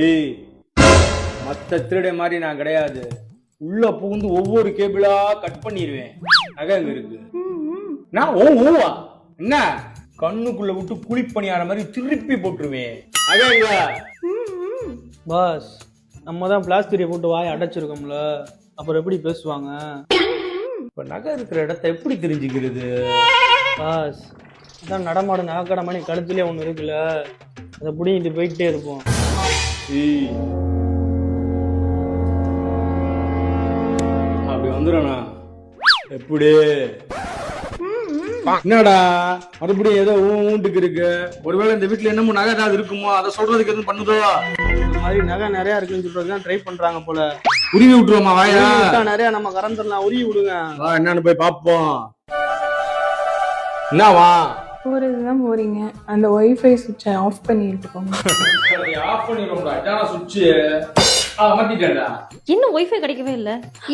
ஏய், மத்த திருடை மாதிரி நான் கிடையாது. உள்ள புகுந்து ஒவ்வொரு கேபிளா கட் பண்ணிடுவேன். நகை அங்க இருக்கு. நான் ஊவா என்ன கண்ணுக்குள்ள விட்டு குழிப்பணியார மாதிரி திருப்பி போட்டுருவேன். நகை எங்க? பாஸ், நம்ம தான் பிளாஸ்டிக்கை போட்டு வாயை அடைச்சிருக்கோம்ல, அப்புறம் எப்படி பேசுவாங்க? இப்ப நகை இருக்கிற இடத்த எப்படி தெரிஞ்சுக்கிறது? பாஸ், இதான் நடமாடும் நகைக்கடை மணி கழுத்துலேயே ஒன்று இருக்குல்ல, அதை பிடிங்கிட்டு போயிட்டே இருப்போம். ஏய், அப்படி வந்துடும்ண்ணா. எப்படி? என்னடா மறுபடியும் ஏதோ ஊண்டுக்கு இருக்கு? ஒருவேளை இந்த வீட்டுல என்னமோ நகை ஏதாவது இருக்குமோ, அதை சொல்றதுக்கு எதுவும் பண்ணுதோ? இந்த மாதிரி நகை நிறைய இருக்குன்னு சொல்றதுதான் ட்ரை பண்றாங்க போல. உருவி விட்டுருவோமா? வாயா, நிறைய நம்ம கறந்துடலாம், உருவி விடுங்க. வா, என்னன்னு போய் பாப்போம். என்னவா போறதுதான் போறீங்க, அந்த ஒய்ஃபை சுவிட்சை ஆஃப் பண்ணிட்டு போங்க. ஆஃப் பண்ணிடுவோம்டா. இதான சுவிட்ச் மாத்திட்டேன்டா. இன்னும் ஒய்ஃபை கிடைக்கவே இல்ல.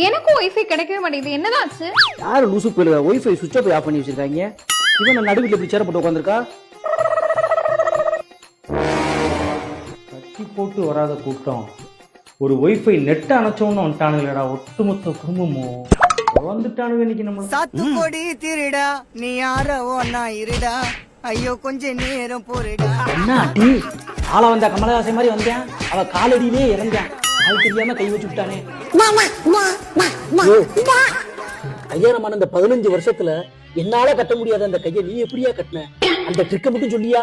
எனக்கும் ஒய்ஃபை கிடைக்கவே மாட்டேங்குது. என்னதான் ஆச்சு? யாரு லூசு போயில ஒய்ஃபை சுவிட்ச் ஆஃப் பண்ணி வச்சிருக்காங்க? இவன் நடுவில் இப்படி சேர போட்டு உட்காந்துருக்கா. கட்டி போட்டு வராத கூட்டம் ஒரு ஒய்ஃபை நெட் அணைச்சோன்னு வந்துட்டானுங்களேடா. ஒட்டுமொத்த குடும்பமும் வந்துட்டானுங்க இன்னைக்கு. நம்ம சாத்து கொடி திருடா, நீ யாரவோ நான் இருடா, ஐயோ கொஞ்ச நேரம் போறடா. என்ன அடி ஆள வந்த கமலஹாசன் மாதிரி வந்தேன், அவ காலடியிலே இறந்தேன். அது தெரியாம கை வச்சு விட்டானே. ஐயாயிரமான இந்த 15 வருஷத்துல என்னால கட்ட முடியாத அந்த கையை நீ எப்படியா கட்டின? அந்த ட்ரிக்க மட்டும் சொல்லியா?